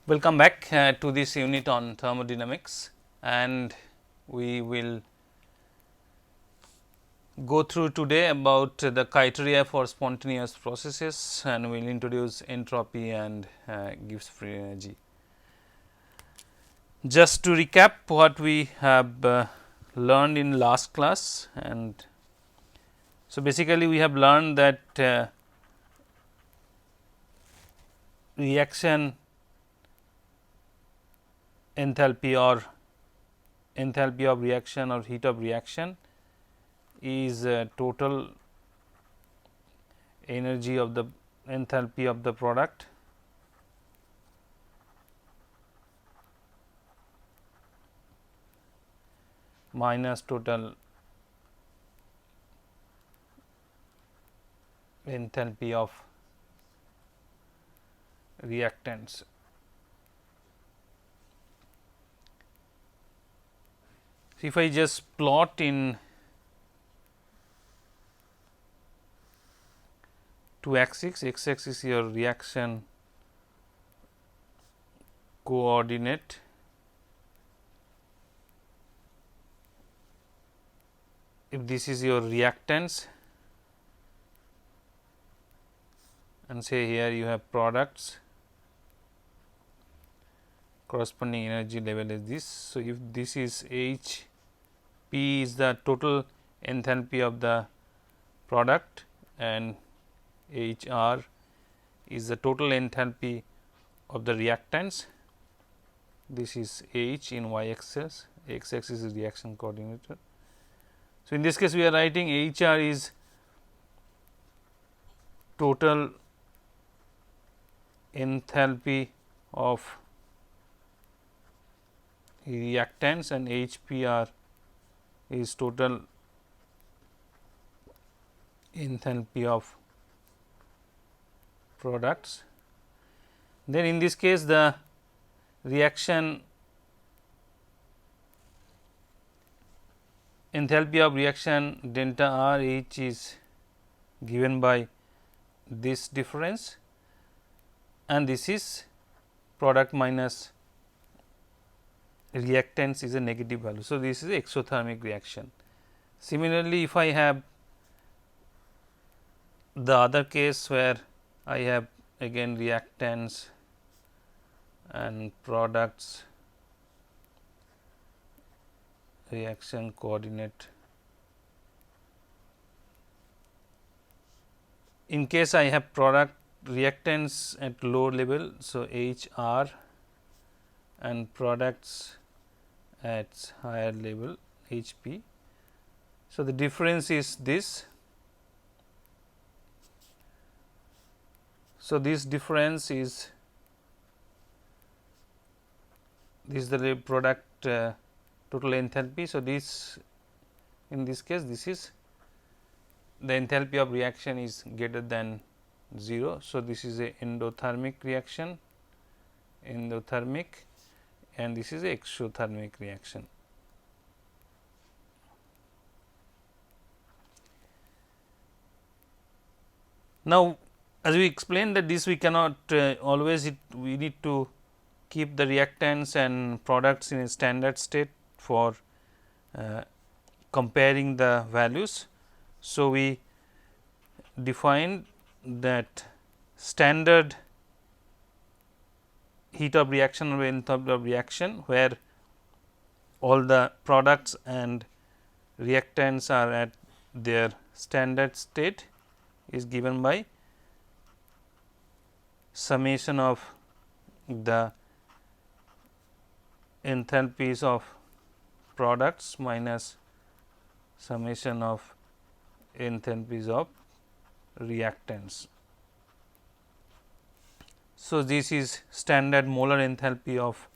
Welcome back to this unit on thermodynamics, and we will go through today about the criteria for spontaneous processes, and we will introduce entropy and Gibbs free energy. Just to recap what we have learned in last class, and so basically we have learned that reaction enthalpy or enthalpy of reaction or heat of reaction is total energy of the enthalpy of the product minus total enthalpy of reactants. So, if I just plot in two axes, x axis is your reaction coordinate, if this is your reactants, and say here you have products, corresponding energy level is this. So, if this is H P is the total enthalpy of the product and H R is the total enthalpy of the reactants. This is H in y axis, x axis is reaction coordinator. So, in this case we are writing H R is total enthalpy of reactants and HPR is total enthalpy of products. Then in this case the reaction enthalpy of reaction delta R H is given by this difference, and this is product minus reactants is a negative value. So, this is exothermic reaction. Similarly, if I have the other case where I have again reactants and products reaction coordinate. In case I have product reactants at low level, so H R and products at higher level H P. So, the difference is this. So, this difference is the product total enthalpy. So, this in this case this is the enthalpy of reaction is greater than 0. So, this is a endothermic reaction, endothermic, and this is a exothermic reaction. Now, as we explained that this we cannot always we need to keep the reactants and products in a standard state for comparing the values. So, we defined that standard heat of reaction or enthalpy of reaction, where all the products and reactants are at their standard state, is given by summation of the enthalpies of products minus summation of enthalpies of reactants. So, this is standard molar enthalpy of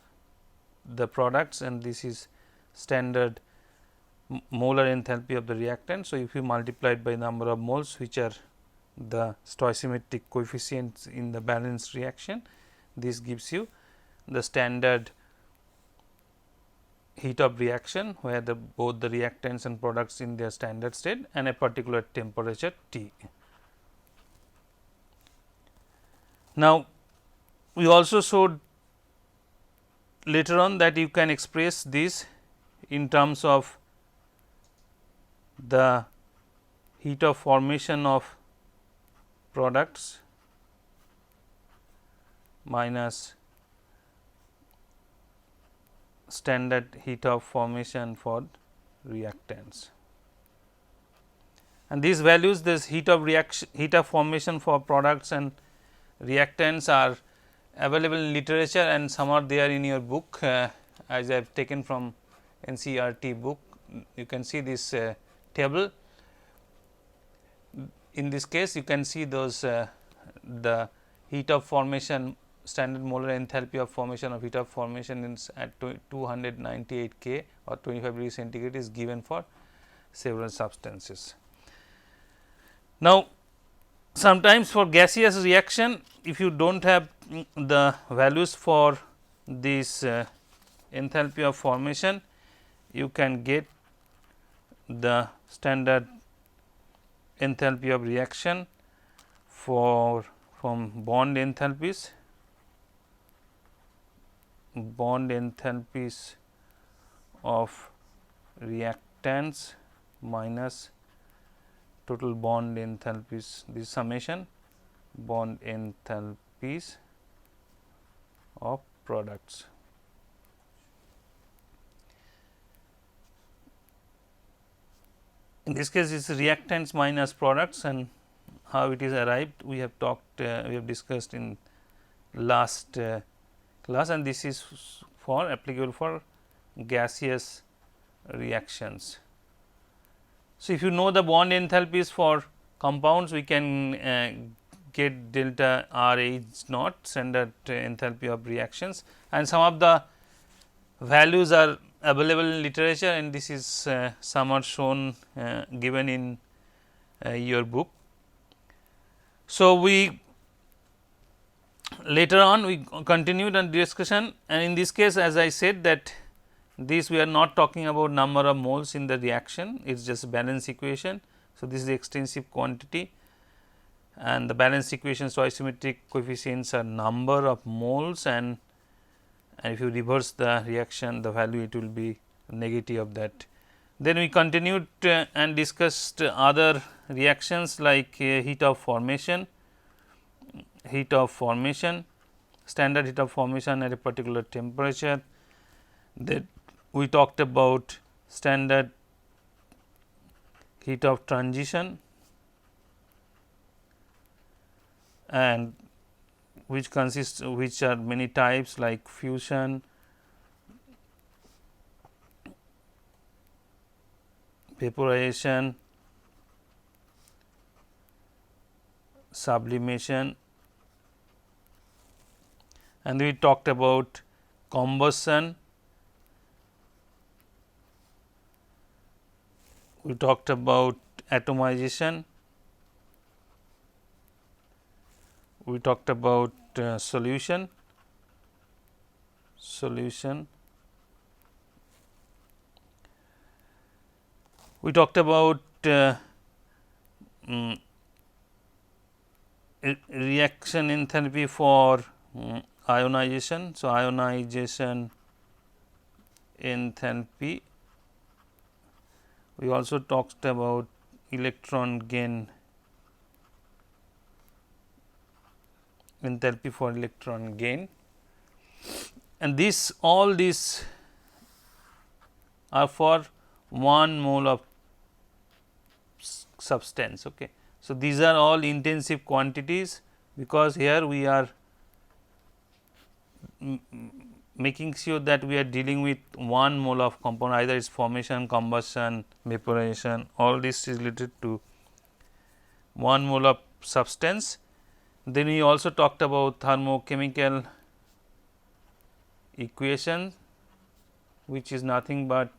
the products and this is standard molar enthalpy of the reactant. So, if you multiply it by number of moles, which are the stoichiometric coefficients in the balanced reaction, this gives you the standard heat of reaction, where the both the reactants and products in their standard state and a particular temperature T. Now, we also showed later on that you can express this in terms of the heat of formation of products minus standard heat of formation for reactants. And these values, this heat of formation for products and reactants are available in literature, and some are there in your book, as I have taken from NCERT book. You can see this table. In this case, you can see those the heat of formation, standard molar enthalpy of formation of heat of formation is at 298 K or 25 degree centigrade is given for several substances. Now, sometimes for gaseous reaction, if you do not have the values for this enthalpy of formation, you can get the standard enthalpy of reaction from bond enthalpies of reactants minus total bond enthalpies, this summation bond enthalpies of products. In this case, it is reactants minus products, and how it is arrived we have talked, we have discussed in last class, and this is for applicable for gaseous reactions. So, if you know the bond enthalpies for compounds, we can get delta R H naught, standard enthalpy of reactions, and some of the values are available in literature, and this is some are shown given in your book. So, we later on we continued on discussion, and in this case, as I said that this we are not talking about number of moles in the reaction, it is just balance equation. So, this is the extensive quantity, and the balance equation stoichiometric coefficients are number of moles, and if you reverse the reaction, the value it will be negative of that. Then we continued and discussed other reactions like heat of formation, standard heat of formation at a particular temperature. That we talked about standard heat of transition, and which are many types like fusion, vaporization, sublimation, and we talked about combustion, we talked about atomization, we talked about solution, we talked about reaction enthalpy for ionization. So, ionization enthalpy. We also talked about electron gain, enthalpy for electron gain, and this all these are for 1 mole of substance. Okay. So, these are all intensive quantities, because here we are making sure that we are dealing with 1 mole of compound, either it is formation, combustion, vaporization, all this is related to 1 mole of substance. Then we also talked about thermochemical equation, which is nothing but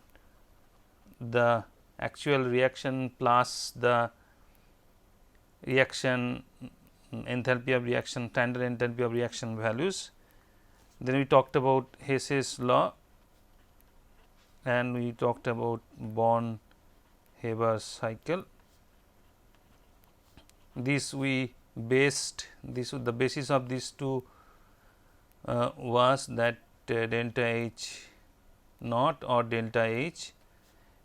the actual reaction plus the reaction enthalpy of reaction, standard enthalpy of reaction values. Then we talked about Hess's law, and we talked about Born-Haber cycle. This we based, this the basis of these two was that delta H naught or delta H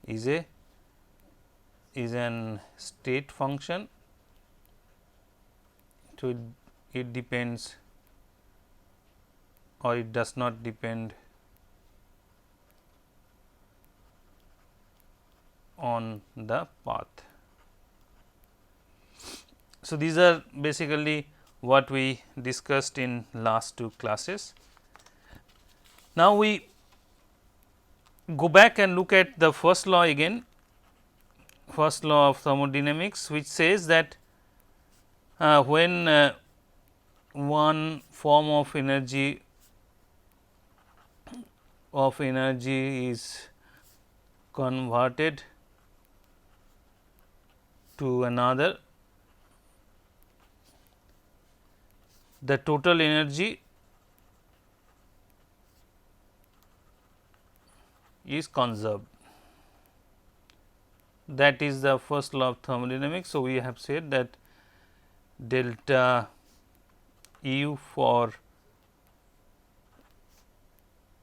is an state function. So, it depends or it does not depend on the path. So, these are basically what we discussed in last two classes. Now, we go back and look at the first law again, first law of thermodynamics, which says that when one form of energy is converted to another, the total energy is conserved. That is the first law of thermodynamics. So, we have said that delta U for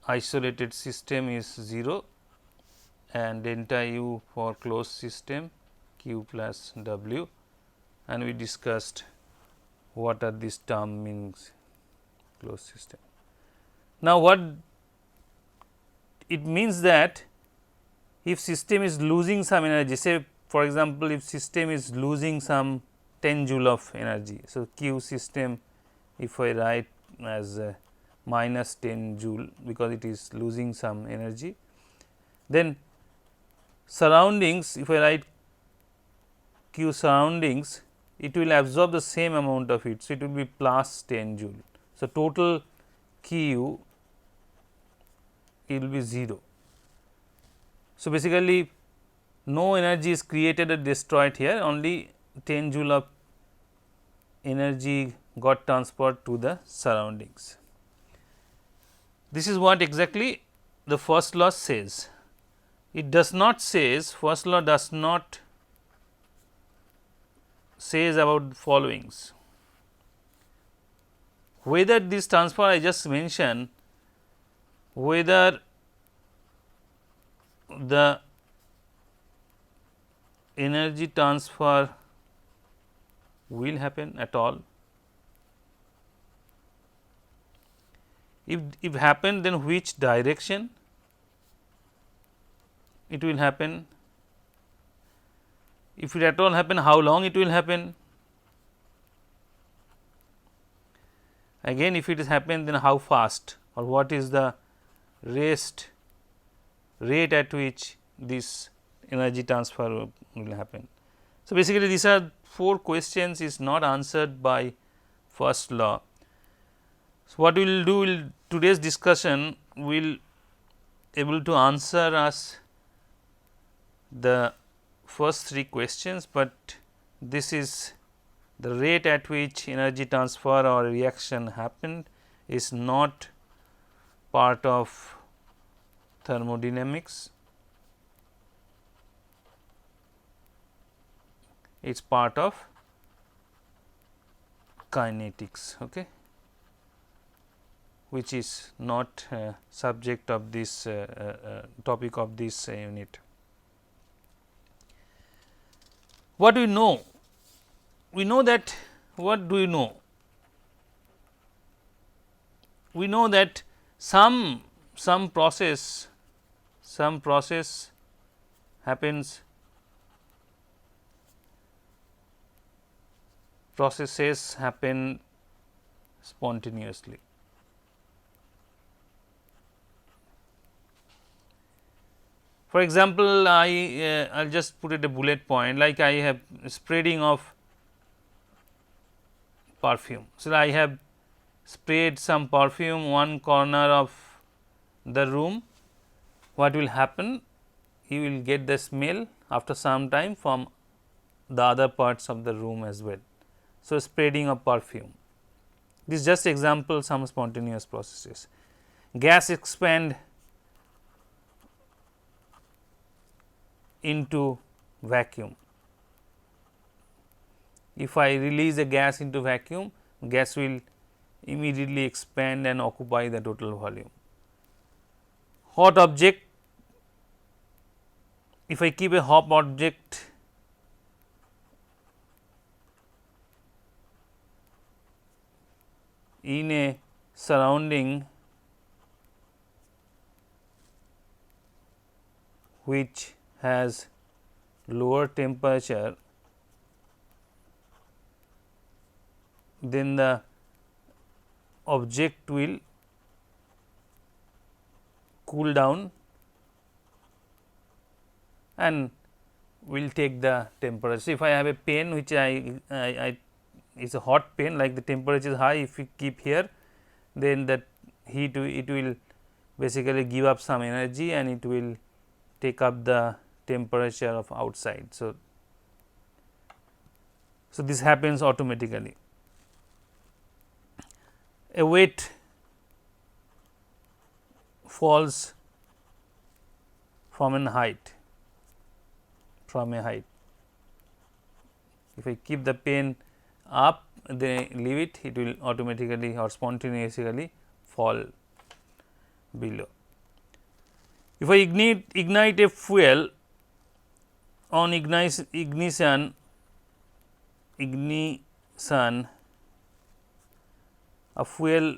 isolated system is 0 and delta U for closed system Q plus W, and we discussed what are these term means closed system. Now, what it means that if system is losing some energy, say for example, if system is losing some 10 joule of energy. So, Q system if I write as minus 10 joule because it is losing some energy, then surroundings if I write Q surroundings, it will absorb the same amount of heat. So, it will be plus 10 joule. So, total Q it will be 0. So, basically no energy is created or destroyed here, only 10 joule of energy got transferred to the surroundings. This is what exactly the first law says. It does not says, first law does not says about the followings. Whether this transfer I just mentioned, whether the energy transfer will happen at all. If happen, then which direction it will happen? If it at all happen, how long it will happen? Again, if it is happen, then how fast or what is the rate at which this energy transfer will happen. So, basically these are 4 questions is not answered by first law. So, what we will do today's discussion will able to answer us the first 3 questions, but this is the rate at which energy transfer or reaction happened is not part of thermodynamics, it is part of kinetics, okay, which is not subject of this topic of this unit. What we know? We know that what do we know? We know that some process happens, processes happen spontaneously. For example, I'll just put it a bullet point, like I have spreading of perfume. So, I have sprayed some perfume one corner of the room. What will happen? You will get the smell after some time from the other parts of the room as well. So, spreading of perfume. This is just example some spontaneous processes. Gas expand into vacuum. If I release a gas into vacuum, gas will immediately expand and occupy the total volume. hot object, if I keep a hot object in a surrounding which has lower temperature, then the object will cool down and will take the temperature. So, if I have a pen which I is a hot pen, like the temperature is high, if we keep here, then that heat it will basically give up some energy and it will take up the temperature of outside. So, this happens automatically. A weight falls from a height, If I keep the pen up, then leave it, it will automatically or spontaneously fall below. If I ignite a fuel on ignition, a fuel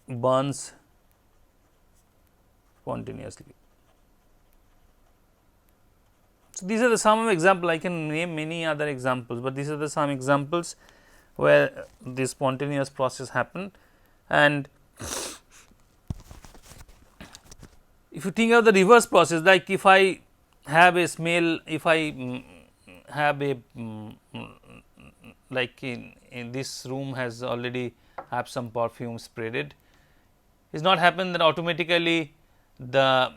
burns spontaneously. So, these are the some example, I can name many other examples, but these are the some examples where this spontaneous process happened. And if you think of the reverse process, like if I have a smell, if I have a like in this room has already have some perfume sprayed, it is not happen that automatically the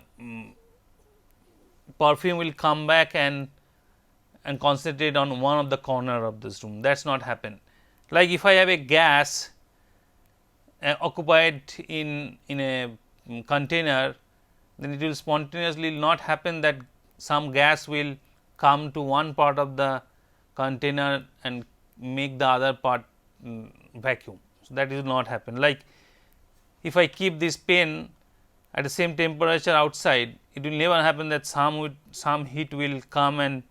perfume will come back and concentrate on one of the corner of this room. That is not happen. Like if I have a gas occupied in a container, then it will spontaneously not happen that some gas will come to one part of the container and make the other part vacuum. So, that will not happen. Like if I keep this pen at the same temperature outside, it will never happen that some heat will come and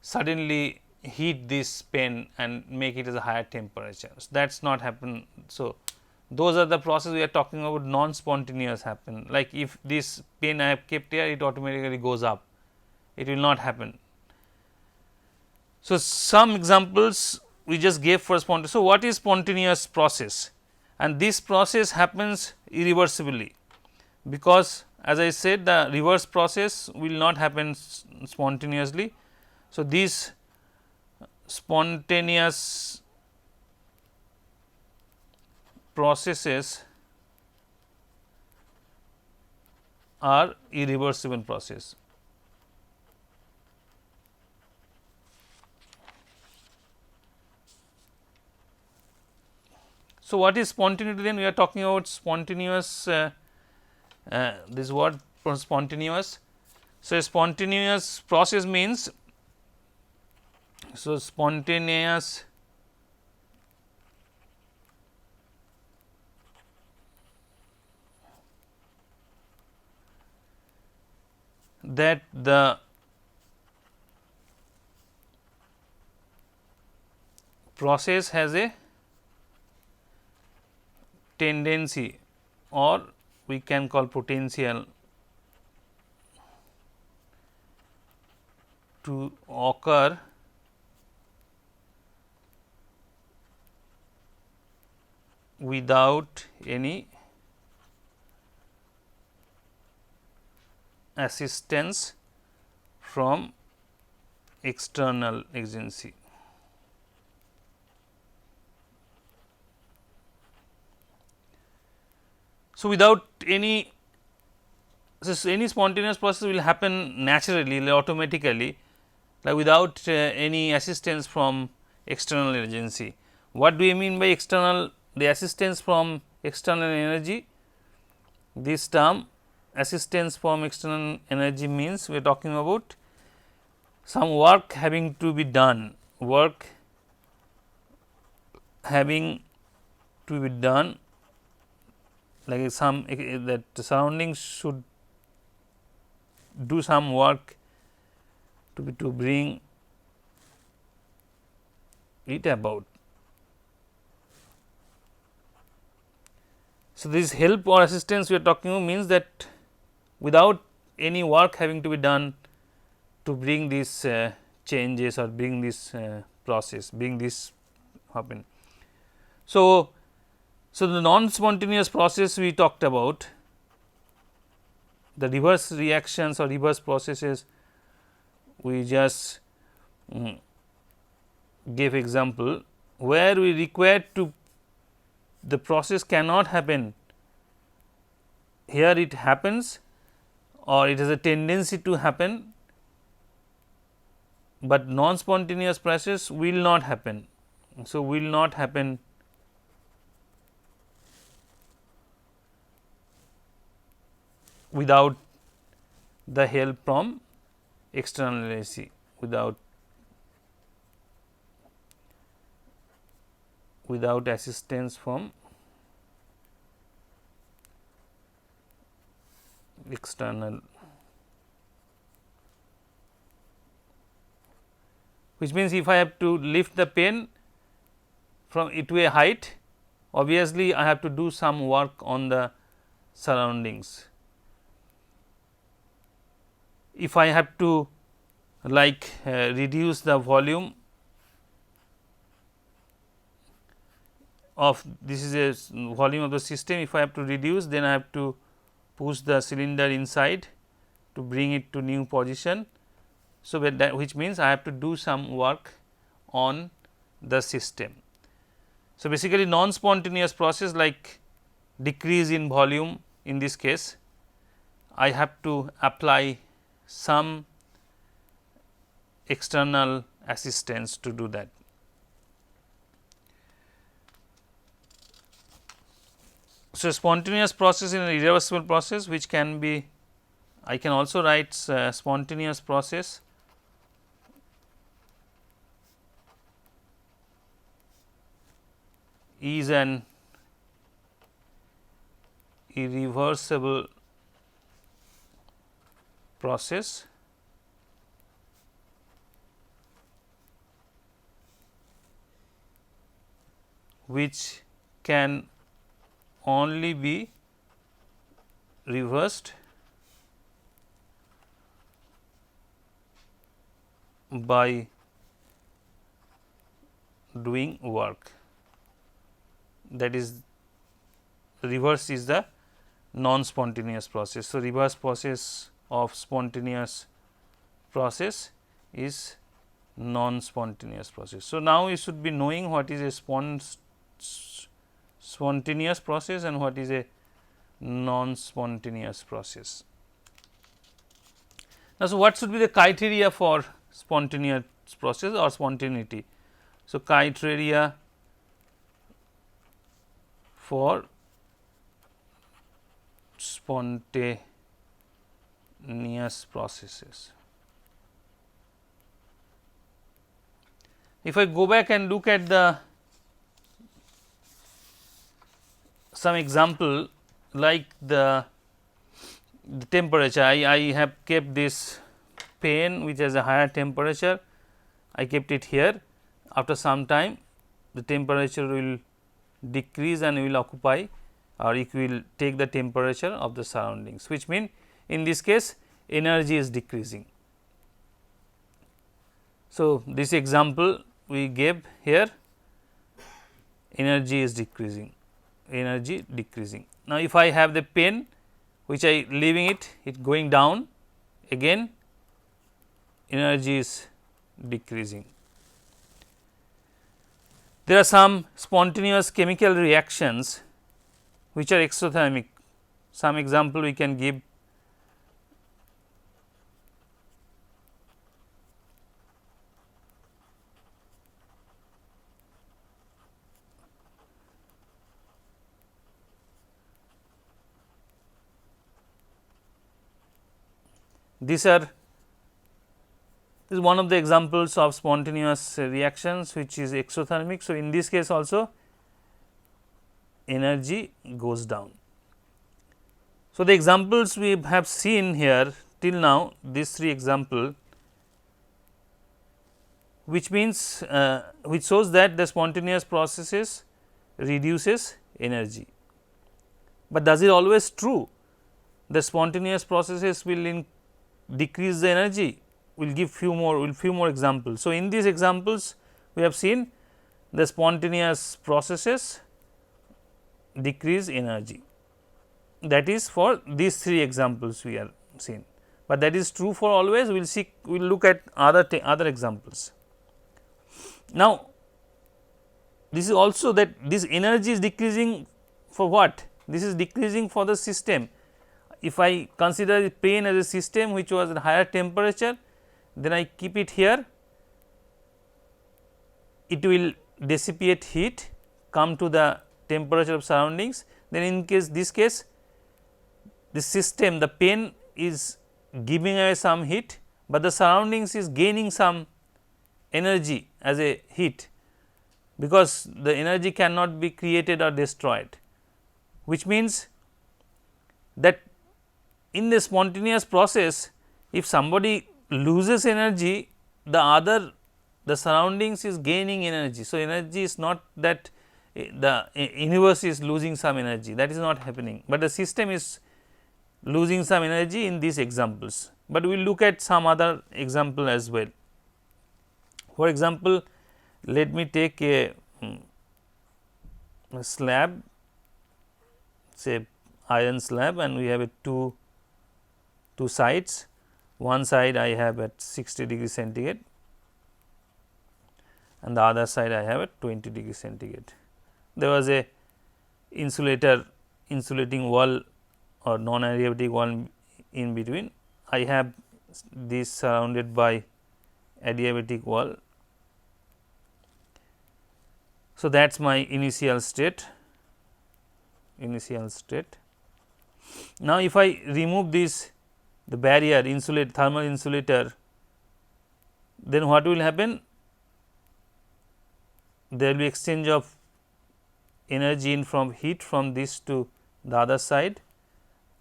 suddenly heat this pen and make it as a higher temperature. So, that is not happen. So, those are the process we are talking about non spontaneous happen, like if this pen I have kept here, it automatically goes up, it will not happen. So, some examples we just gave for spontaneous. So, what is spontaneous process? And this process happens irreversibly, because as I said the reverse process will not happen spontaneously. So, these spontaneous processes are irreversible process. So, what is spontaneity then? We are talking about spontaneous this word for spontaneous. So, a spontaneous process means, so spontaneous that the process has a tendency or we can call potential to occur without any assistance from external agency. So, without any spontaneous process will happen naturally, automatically, like without any assistance from external agency. What do you mean by external? The assistance from external energy, this term assistance from external energy means we are talking about some work having to be done, like some that the surroundings should do some work to bring it about. So, this help or assistance we are talking about means that without any work having to be done to bring these changes or bring this process, bring this happen. So, the non-spontaneous process we talked about, the reverse reactions or reverse processes, we just gave example where we require to the process cannot happen, here it happens or it has a tendency to happen, but non-spontaneous process will not happen. So, will not happen without the help from external AC, without assistance from external, which means if I have to lift the pen from it to a height, obviously I have to do some work on the surroundings. If I have to like reduce the volume of this is a volume of the system, if I have to reduce, then I have to push the cylinder inside to bring it to new position. So, which means I have to do some work on the system. So, basically non-spontaneous process like decrease in volume, in this case I have to apply some external assistance to do that. So, spontaneous process in an irreversible process, which can be, I can also write spontaneous process is an irreversible process which can only be reversed by doing work. That is, reverse is the non-spontaneous process. So, reverse process of spontaneous process is non-spontaneous process. So, now you should be knowing what is a spontaneous process and what is a non-spontaneous process. Now, so what should be the criteria for spontaneous process or spontaneity? So, criteria for spontaneous processes. If I go back and look at some example like the temperature, I have kept this pen which has a higher temperature, I kept it here. After some time the temperature will decrease and will occupy or it will take the temperature of the surroundings, which mean in this case energy is decreasing. So, this example we gave here, energy is decreasing, energy decreasing. Now, if I have the pen which I leaving it going down, again energy is decreasing. There are some spontaneous chemical reactions which are exothermic. Some example we can give. This is one of the examples of spontaneous reactions which is exothermic. So, in this case also energy goes down. So, the examples we have seen here till now, these 3 example, which means which shows that the spontaneous processes reduces energy. But does it always true? The spontaneous processes will decrease the energy. We will give few more examples. So, in these examples we have seen the spontaneous processes decrease energy. That is for these 3 examples we are seen, but that is true for always. We will look at other examples. Now, this is also that this energy is decreasing for what? This is decreasing for the system. If I consider the plane as a system which was at higher temperature, then I keep it here, it will dissipate heat, come to the temperature of surroundings. Then in this case the system, the pen is giving away some heat, but the surroundings is gaining some energy as a heat, because the energy cannot be created or destroyed, which means that in the spontaneous process, if somebody loses energy, the surroundings is gaining energy. So, energy is not that the universe is losing some energy, that is not happening, but the system is losing some energy in these examples, but we will look at some other example as well. For example, let me take a slab, say iron slab, and we have a two sides. One side I have at 60 degree centigrade and the other side I have at 20 degree centigrade. There was a insulating wall or non-adiabatic wall in between. I have this surrounded by adiabatic wall. So, that is my initial state. Now, if I remove this, the barrier thermal insulator, then what will happen? There will be exchange of energy in from heat from this to the other side,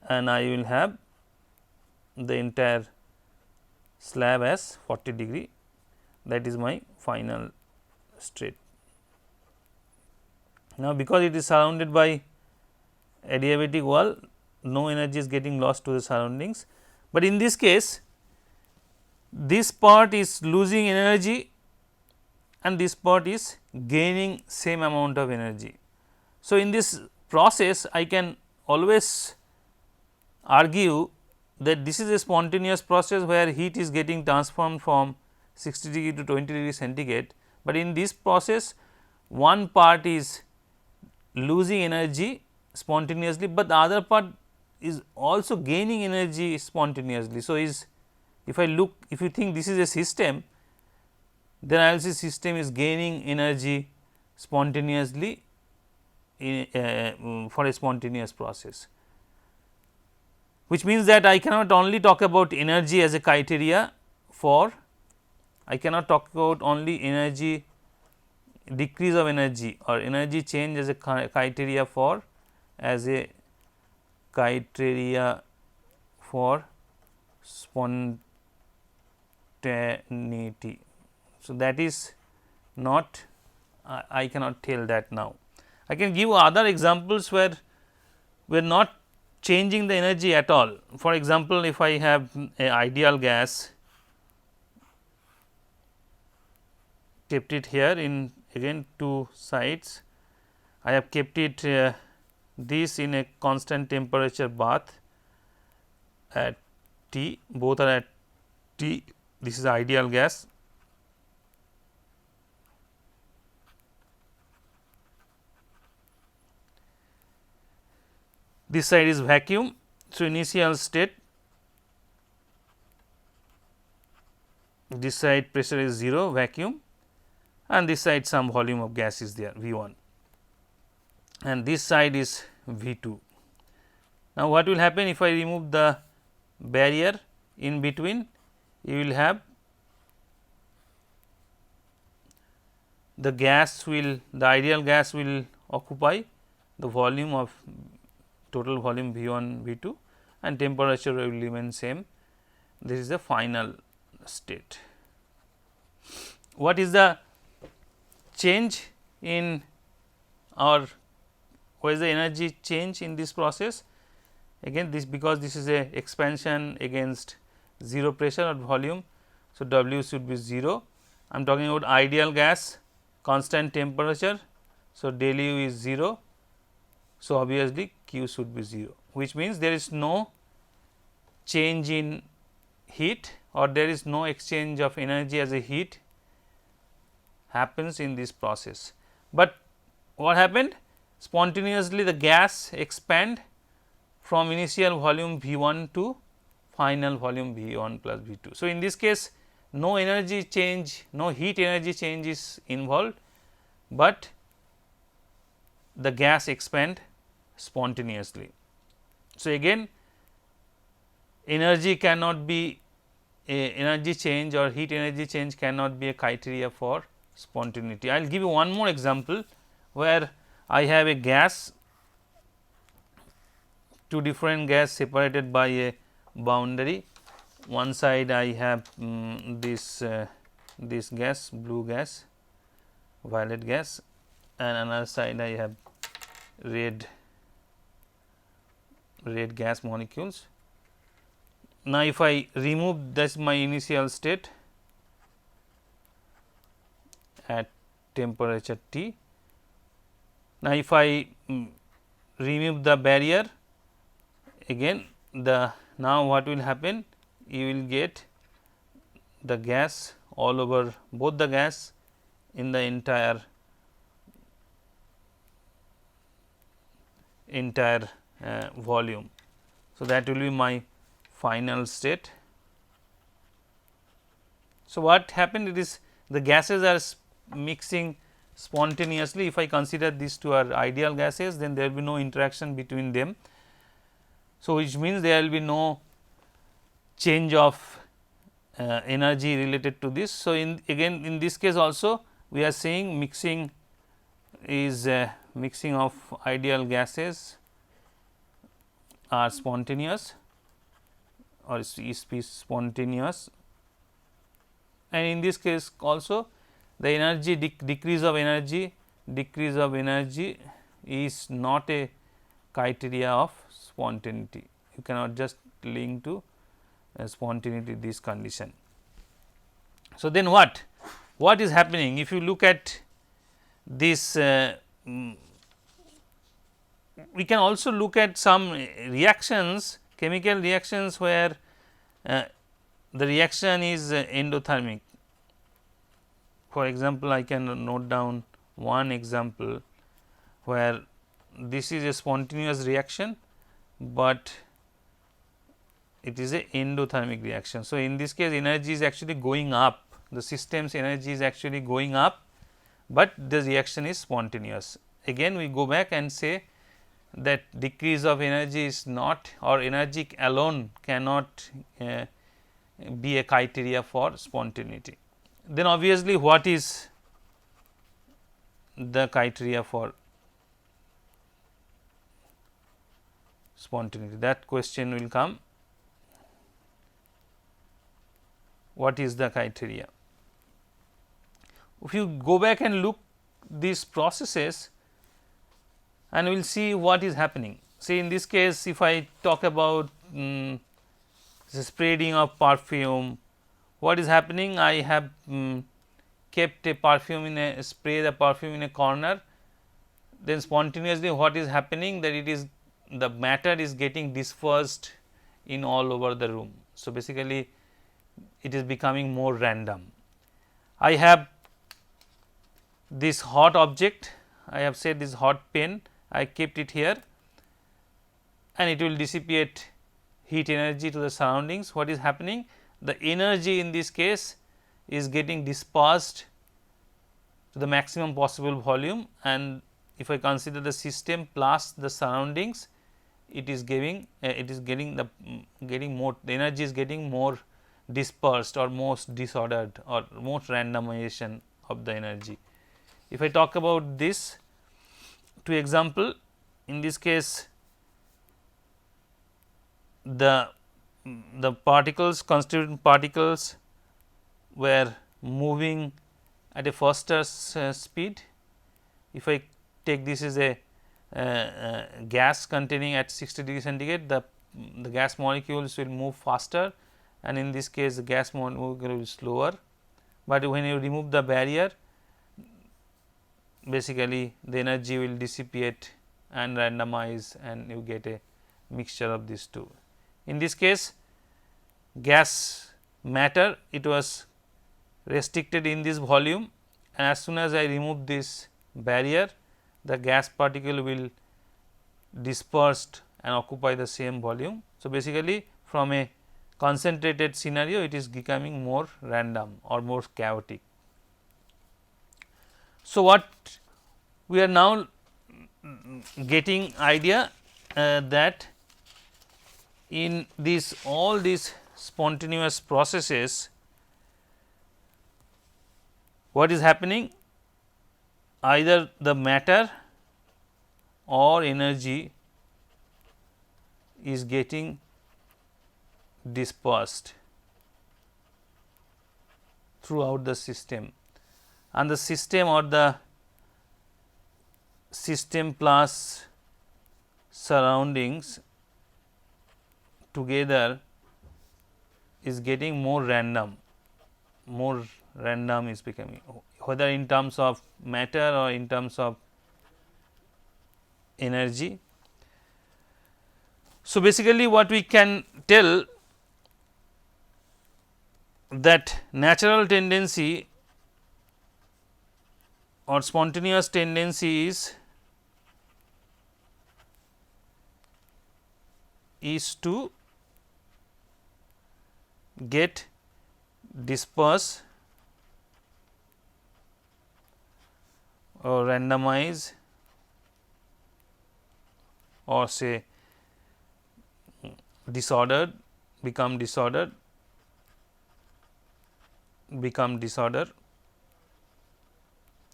and I will have the entire slab as 40 degree. That is my final state. Now, because it is surrounded by adiabatic wall, no energy is getting lost to the surroundings, but in this case this part is losing energy and this part is gaining same amount of energy. So, in this process I can always argue that this is a spontaneous process where heat is getting transformed from 60 degree to 20 degree centigrade, but in this process one part is losing energy spontaneously, but the other part is also gaining energy spontaneously. So, if you think this is a system, then I will see system is gaining energy spontaneously for a spontaneous process, which means that I cannot only talk about energy as a criteria for, I cannot talk about only energy decrease of energy or energy change as a criteria for spontaneity. So, that is not, I cannot tell that now. I can give other examples where we are not changing the energy at all. For example, if I have a ideal gas, kept it here in again two sides, I have kept it this in a constant temperature bath at T, both are at T, this is ideal gas. This side is vacuum. So, initial state, this side pressure is 0 vacuum and this side some volume of gas is there V1 and this side is V2. Now, what will happen if I remove the barrier in between? You will have the ideal gas will occupy the volume of total volume V1 V2 and temperature will remain same. This is the final state. What is the change in or what is the energy change in this process? Again this, because this is a expansion against 0 pressure or volume. So, W should be 0. I am talking about ideal gas, constant temperature. So, del U is 0. So, obviously, Q should be 0, which means there is no change in heat or there is no exchange of energy as a heat happens in this process. But what happened? Spontaneously the gas expand from initial volume V 1 to final volume V 1 plus V 2. So, in this case no energy change, no heat energy change is involved, but the gas expand spontaneously. So, again energy cannot be a energy change or heat energy change cannot be a criteria for spontaneity. I will give you one more example where I have a gas, two different gas separated by a boundary. One side I have this gas, blue gas, violet gas, and another side I have red gas molecules. Now, if I remove this my initial state at temperature T. Now, if I remove the barrier, again the now what will happen? You will get the gas all over, both the gas in the entire volume. So, that will be my final state. So, what happened? It is the gases are mixing spontaneously. If I consider these two are ideal gases, then there will be no interaction between them. So, which means there will be no change of energy related to this. So, again in this case also we are saying mixing is mixing of ideal gases are spontaneous or is spontaneous, and in this case also the energy decrease of energy is not a criteria of spontaneity. You cannot just link to spontaneity this condition. So, then what is happening? If you look at this, we can also look at some reactions, chemical reactions where the reaction is endothermic. For example, I can note down one example where this is a spontaneous reaction, but it is a endothermic reaction. So, in this case energy is actually going up, the system's energy is actually going up, but the reaction is spontaneous. Again we go back and say that decrease of energy is not, or energy alone cannot be a criteria for spontaneity. Then obviously, what is the criteria for spontaneity? That question will come. What is the criteria? If you go back and look these processes, and we will see what is happening. See, in this case, if I talk about the spreading of perfume, what is happening? I have kept a perfume in a spray the perfume in a corner, then spontaneously what is happening, that it is the matter is getting dispersed in all over the room. So, basically it is becoming more random. I have this hot object, I have said this hot pen, I kept it here and it will dissipate heat energy to the surroundings. What is happening? The energy in this case is getting dispersed to the maximum possible volume, and if I consider the system plus the surroundings, it is giving getting more, the energy is getting more dispersed or most disordered or most randomization of the energy. If I talk about this two example, in this case the particles, constituent particles were moving at a faster speed. If I take this as a gas containing at 60 degree centigrade, the gas molecules will move faster, and in this case the gas molecule will be slower. But when you remove the barrier, basically the energy will dissipate and randomize, and you get a mixture of these two. In this case, gas matter, it was restricted in this volume, and as soon as I remove this barrier, the gas particle will dispersed and occupy the same volume. So, basically from a concentrated scenario, it is becoming more random or more chaotic. So, what we are now getting idea that in this all these spontaneous processes, what is happening, either the matter or energy is getting dispersed throughout the system, and the system or the system plus surroundings together is getting more random is becoming, whether in terms of matter or in terms of energy. So, basically what we can tell that natural tendency or spontaneous tendency is to get disperse or randomize or say disordered, become disorder.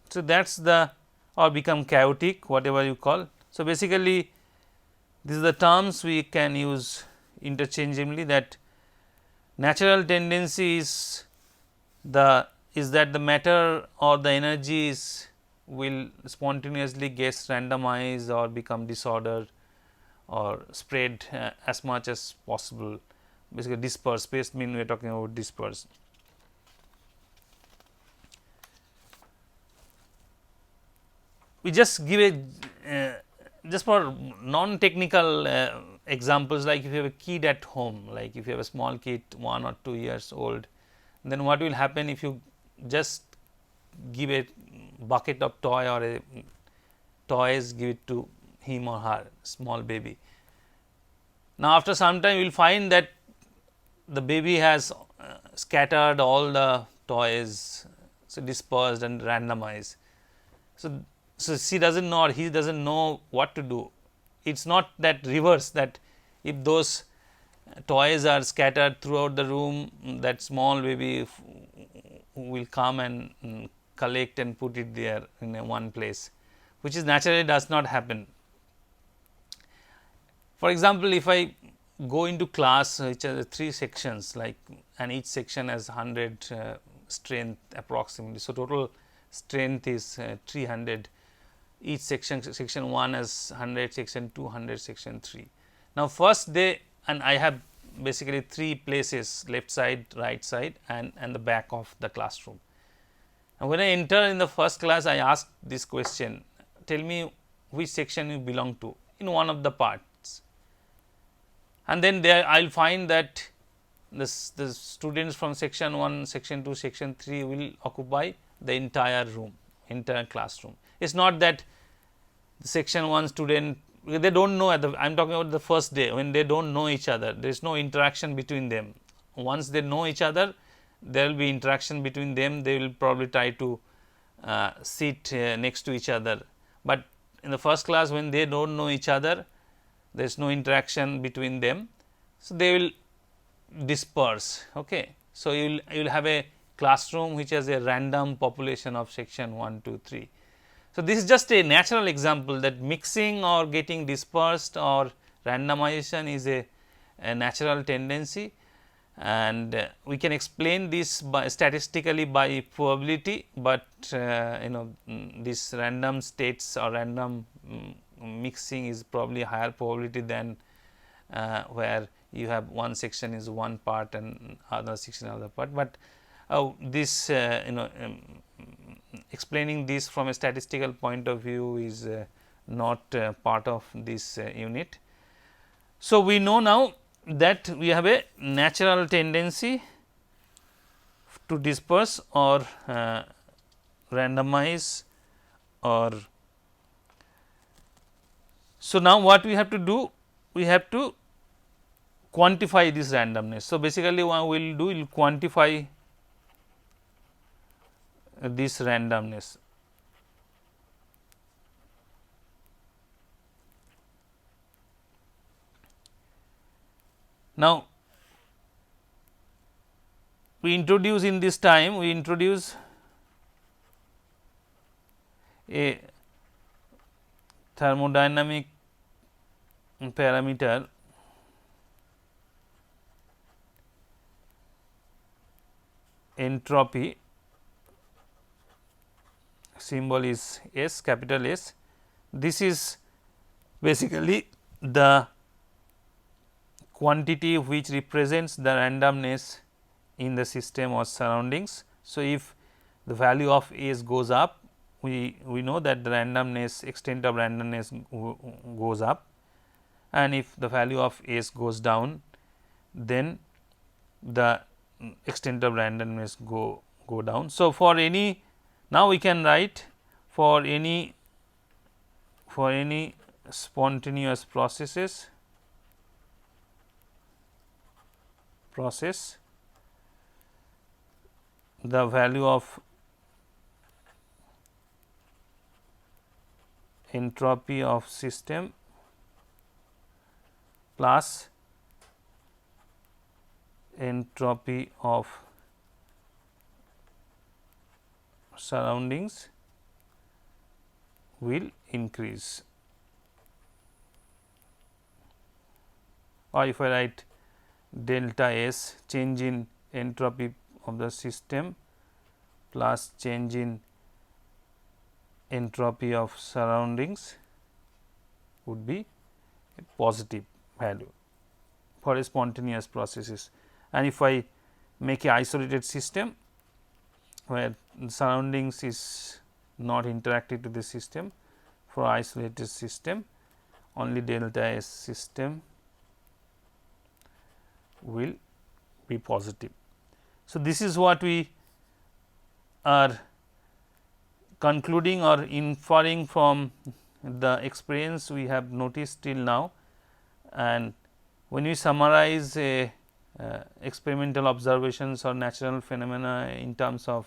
So, that is the, or become chaotic, whatever you call. So, basically these are the terms we can use interchangeably, that natural tendency is that the matter or the energies will spontaneously get randomized or become disordered or spread as much as possible, basically disperse. Space mean we are talking about disperse. We just give a just for non technical examples, like if you have a kid at home, like if you have a small kid 1 or 2 years old, then what will happen if you just give a bucket of toy or a toys, give it to him or her, small baby. Now, after some time you will find that the baby has scattered all the toys, so dispersed and randomized. So, she does not know or he does not know what to do. It is not that reverse, that if those toys are scattered throughout the room, that small baby will come and collect and put it there in one place, which is naturally does not happen. For example, if I go into class which has 3 sections, like, and each section has 100 strength approximately. So, total strength is 300. Each section 1 has 100, section 2 100, section 3. Now, first day, and I have basically 3 places, left side, right side and the back of the classroom. And when I enter in the first class, I ask this question, tell me which section you belong to in one of the parts, and then there I will find that the students from section 1, section 2, section 3 will occupy the entire room, entire classroom. It is not that the section 1 student, they do not know I am talking about the first day, when they do not know each other, there is no interaction between them. Once they know each other, there will be interaction between them, they will probably try to sit next to each other. But in the first class, when they do not know each other, there is no interaction between them. So, they will disperse. Okay. So, you will have a classroom which has a random population of section 1, 2, 3. So, this is just a natural example that mixing or getting dispersed or randomization is a a natural tendency, and we can explain this by statistically by probability, but this random states or random mixing is probably higher probability than where you have one section is one part and other section other part. But this explaining this from a statistical point of view is not part of this unit. So, we know now that we have a natural tendency to disperse or randomize or. So, now what we have to do? We have to quantify this randomness. So, basically what we will do, we will quantify this randomness. Now, we introduce in this time, we introduce a thermodynamic parameter entropy, symbol is S, capital S. This is basically the quantity which represents the randomness in the system or surroundings. So, if the value of S goes up, we know that the randomness, extent of randomness goes up, and if the value of S goes down, then the extent of randomness go down. So, for any, now we can write for any spontaneous process, the value of entropy of system plus entropy of surroundings will increase. Or if I write delta S, change in entropy of the system plus change in entropy of surroundings would be a positive value for a spontaneous processes. And if I make a isolated system where the surroundings is not interactive to the system, for isolated system only delta S system will be positive. So, this is what we are concluding or inferring from the experience we have noticed till now. And when we summarize a experimental observations or natural phenomena in terms of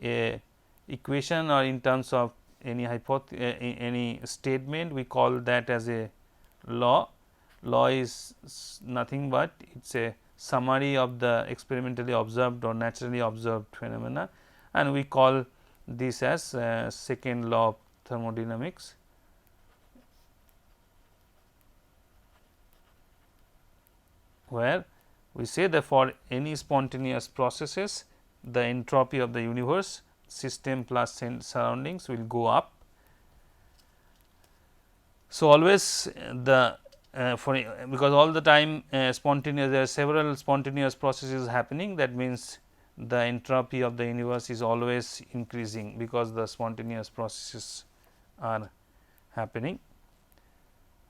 a equation or in terms of any any statement, we call that as a law. Law is nothing but it is a summary of the experimentally observed or naturally observed phenomena, and we call this as second law of thermodynamics. Where we say that for any spontaneous processes, the entropy of the universe, system plus surroundings will go up. So, always the because all the time spontaneous, there are several spontaneous processes happening, that means the entropy of the universe is always increasing because the spontaneous processes are happening.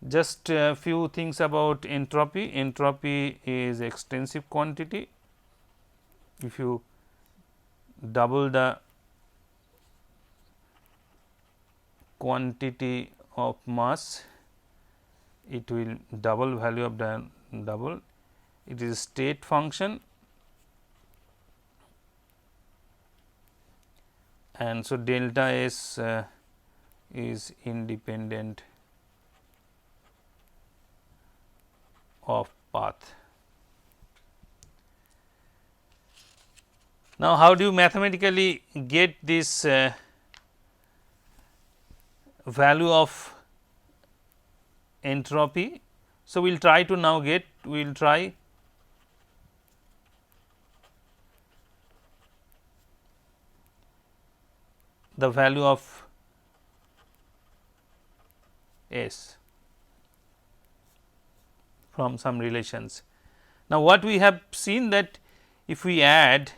Just a few things about entropy. Entropy is extensive quantity. If you double the quantity of mass, it will double value of the double. It is state function, and so delta S is independent of path. Now, how do you mathematically get this value of entropy? So, we will try to now get we will try. The value of S from some relations. Now, what we have seen that if we add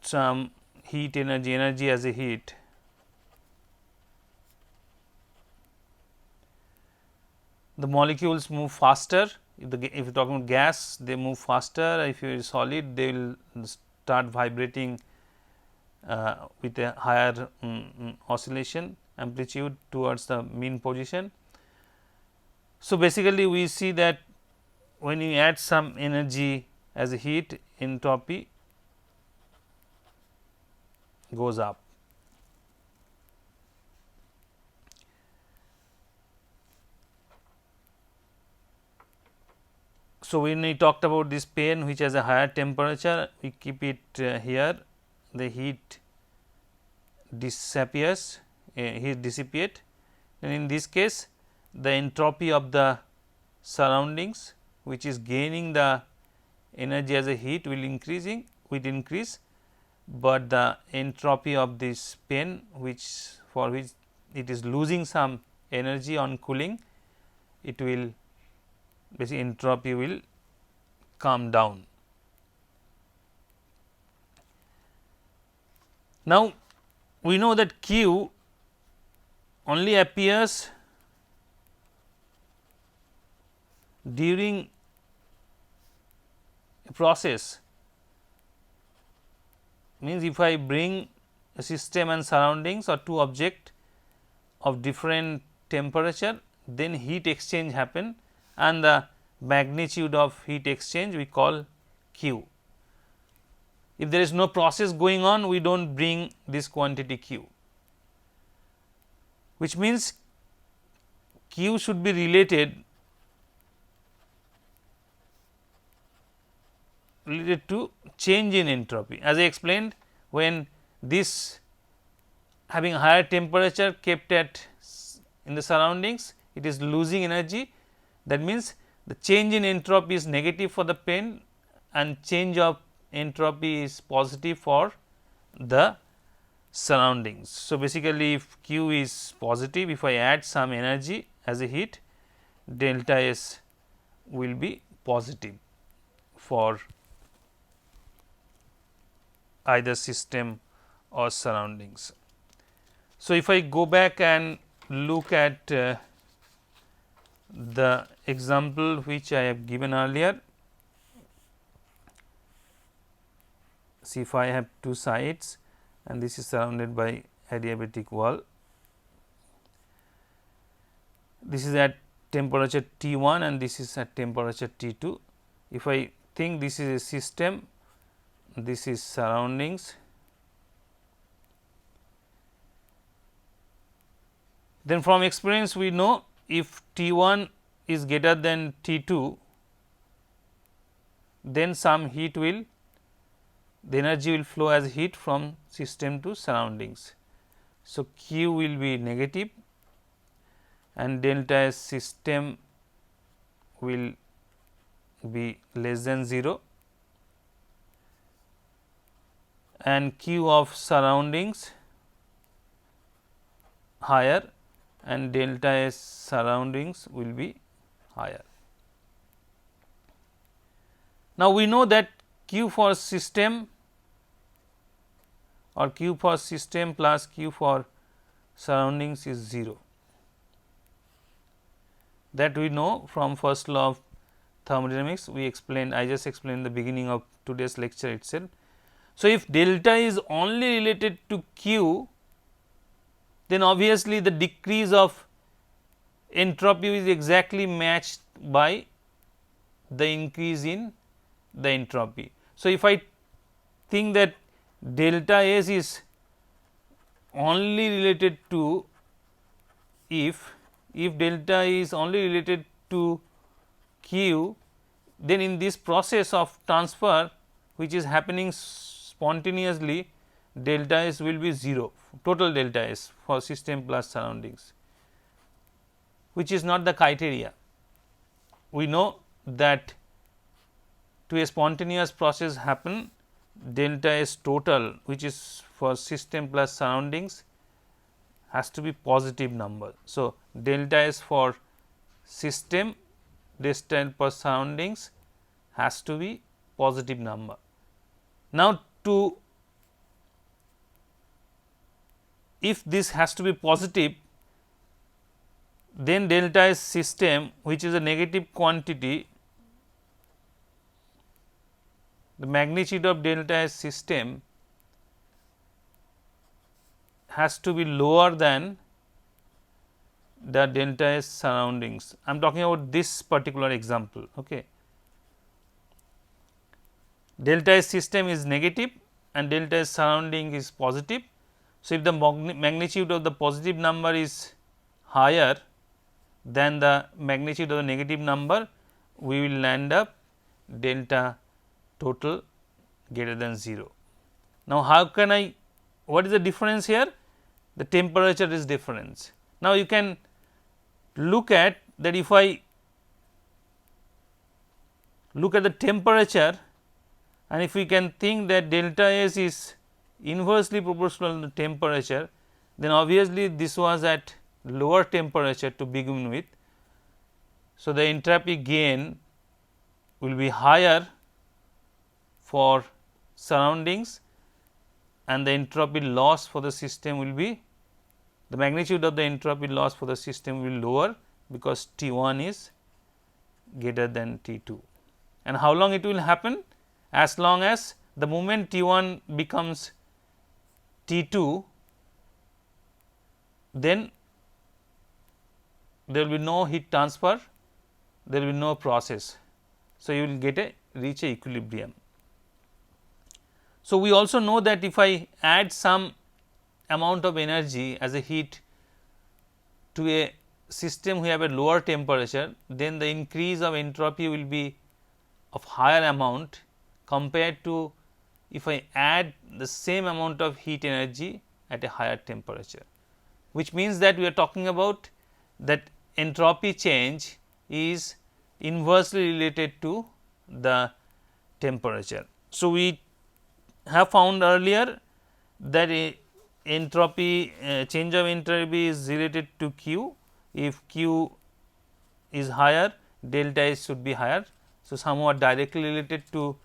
some heat energy as a heat, the molecules move faster. If you are talking about gas, they move faster. If you are solid, they will start vibrating with a higher oscillation amplitude towards the mean position. So, basically we see that when you add some energy as a heat, entropy goes up. So, when we talked about this pen which has a higher temperature, we keep it here, the heat disappears, heat dissipate, and in this case the entropy of the surroundings which is gaining the energy as a heat will increase, but the entropy of this pen for which it is losing some energy on cooling, it will basically entropy will come down. Now, we know that Q only appears during a process, means if I bring a system and surroundings or two objects of different temperature, then heat exchange happen, and the magnitude of heat exchange we call Q. If there is no process going on, we do not bring this quantity Q, which means Q should be related to change in entropy. As I explained, when this having higher temperature kept at in the surroundings, it is losing energy. That means, the change in entropy is negative for the pen and change of entropy is positive for the surroundings. So, basically if Q is positive, if I add some energy as a heat, delta S will be positive for either system or surroundings. So, if I go back and look at the example which I have given earlier, see if I have two sides and this is surrounded by adiabatic wall. This is at temperature T1 and this is at temperature T2. If I think this is a system, this is surroundings, then from experience we know if T1 is greater than T2, then some heat will, the energy will flow as heat from system to surroundings. So, Q will be negative and delta S system will be less than 0 and Q of surroundings higher and delta S surroundings will be higher. Now, we know that Q for system or Q for system plus Q for surroundings is 0. That we know from first law of thermodynamics, we explained, I just explained the beginning of today's lecture itself. So, if delta is only related to Q, then obviously the decrease of entropy is exactly matched by the increase in the entropy. So, if I think that delta S is only related to, if delta is only related to Q, then in this process of transfer which is happening spontaneously, delta S will be 0, total delta S for system plus surroundings. which is not the criteria. We know that to a spontaneous process happen, delta S total, which is for system plus surroundings, has to be positive number. So, delta S for system delta per surroundings has to be positive number. Now, to if this has to be positive, then delta S system, which is a negative quantity, the magnitude of delta S system has to be lower than the delta S surroundings. I am talking about this particular example. Okay. Delta S system is negative and delta S surrounding is positive. So, if the magnitude of the positive number is higher than the magnitude of the negative number, we will land up delta total greater than 0. Now, how can I, what is the difference here? The temperature is difference. Now, you can look at that, if I look at the temperature, and if we can think that delta S is inversely proportional to temperature, then obviously this was at lower temperature to begin with. So, the entropy gain will be higher for surroundings and the entropy loss for the system will be, the magnitude of the entropy loss for the system will be lower, because T 1 is greater than T 2. And how long it will happen? As long as the moment T 1 becomes T 2, then there will be no heat transfer, there will be no process. So, you will get reach a equilibrium. So, we also know that if I add some amount of energy as a heat to a system we have a lower temperature, then the increase of entropy will be of higher amount compared to if I add the same amount of heat energy at a higher temperature, which means that we are talking about that entropy change is inversely related to the temperature. So, we have found earlier that a entropy change of entropy is related to Q. If Q is higher, delta S should be higher. So, somewhat directly related to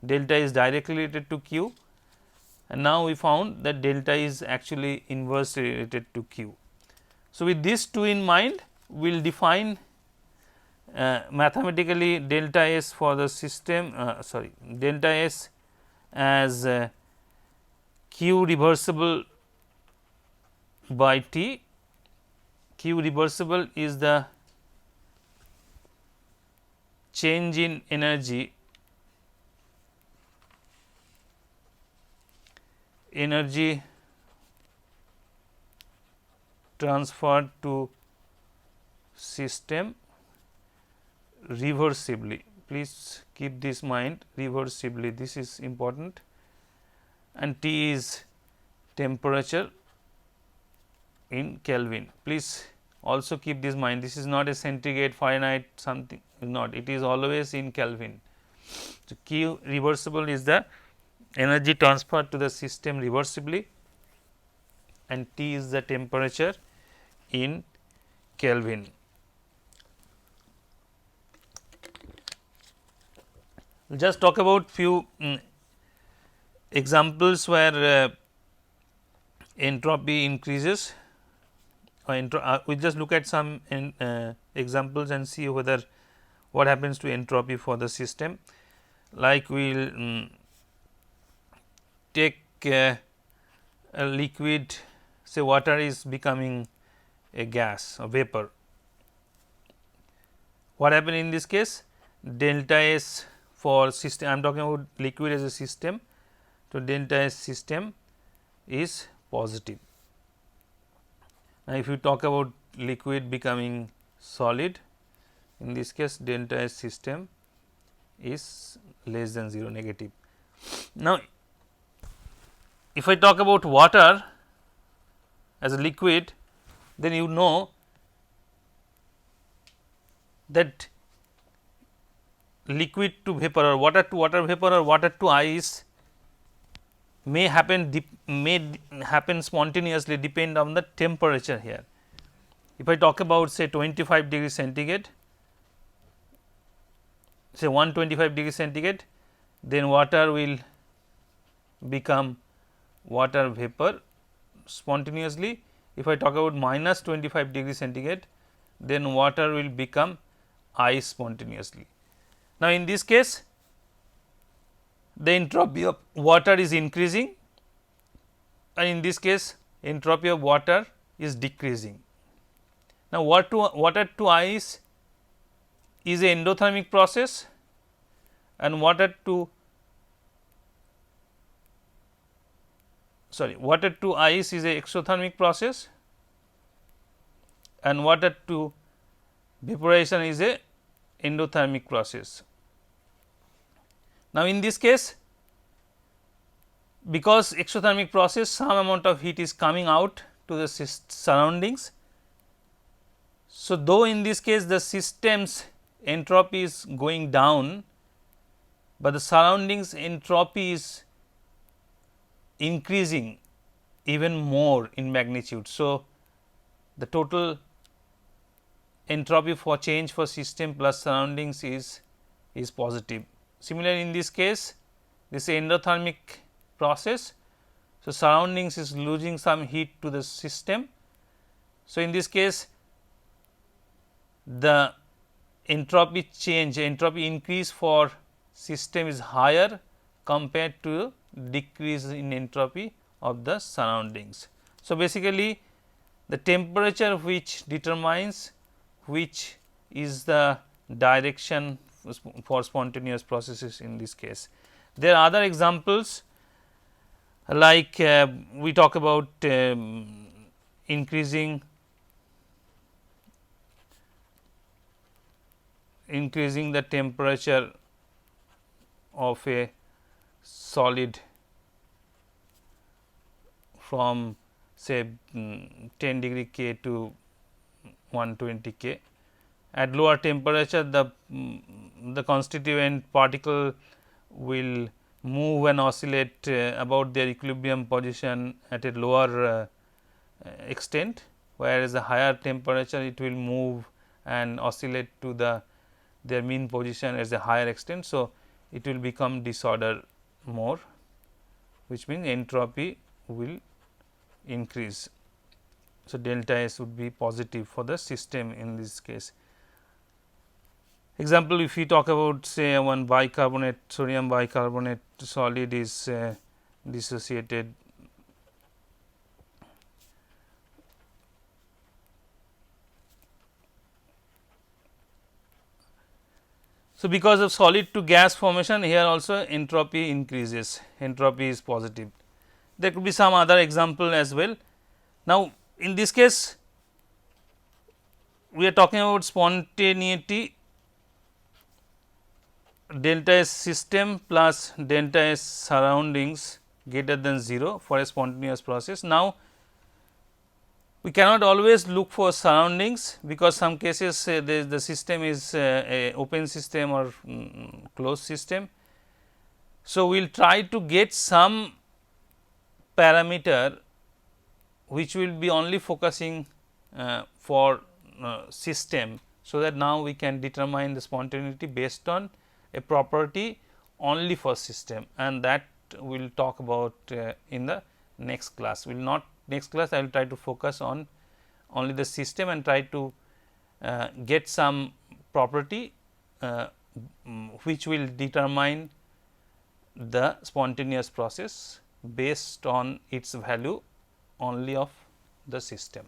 delta is directly related to Q, and now we found that delta is actually inversely related to Q. So, with these two in mind, we will define mathematically delta S for the system delta S as Q reversible by T. Q reversible is the change in energy transferred to system reversibly. Please keep this mind, reversibly, this is important, and T is temperature in Kelvin. Please also keep this mind, this is not a centigrade, Fahrenheit, something not, it is always in Kelvin. So, Q reversible is the energy transferred to the system reversibly, and T is the temperature in Kelvin. We will just talk about few examples where entropy increases. We will just look at some examples and see whether what happens to entropy for the system. Like we will take a liquid, say water is becoming a gas or vapor. What happens in this case? Delta S for system, I am talking about liquid as a system. So, delta S system is positive. Now, if you talk about liquid becoming solid, in this case delta S system is less than 0, negative. Now, if I talk about water as a liquid, then you know that liquid to vapor or water to water vapor or water to ice may happen spontaneously depend on the temperature here. If I talk about say 25 degree centigrade, say 125 degree centigrade, then water will become water vapor spontaneously. If I talk about minus 25 degree centigrade, then water will become ice spontaneously. Now, in this case the entropy of water is increasing and in this case entropy of water is decreasing. Now, water to ice is a endothermic process and water to ice is a exothermic process and water to vaporization is a endothermic process. Now, in this case, because exothermic process, some amount of heat is coming out to the surroundings. So, though in this case the system's entropy is going down, but the surroundings entropy is increasing even more in magnitude. So, the total entropy for change for system plus surroundings is positive. Similarly, in this case this is endothermic process. So, surroundings is losing some heat to the system. So, in this case the entropy increase for system is higher compared to decrease in entropy of the surroundings. So, basically the temperature which determines which is the direction for spontaneous processes in this case. There are other examples like we talk about increasing the temperature of a solid from say 10 degree K to 120 K. At lower temperature the constituent particle will move and oscillate about their equilibrium position at a lower extent, whereas the higher temperature it will move and oscillate to their mean position as a higher extent. So, it will become disorder more, which means entropy will increase. So, delta S would be positive for the system in this case. Example, if we talk about say one bicarbonate, sodium bicarbonate solid is dissociated So, because of solid to gas formation here also entropy increases, entropy is positive. There could be some other example as well. Now, in this case we are talking about spontaneity delta S system plus delta S surroundings greater than 0 for a spontaneous process. Now, we cannot always look for surroundings, because some cases the system is a open system or closed system. So, we will try to get some parameter which will be only focusing for system. So, that now we can determine the spontaneity based on a property only for system, and that we will talk about in the next class. We will not next class I will try to focus on only the system and try to get some property which will determine the spontaneous process based on its value only of the system.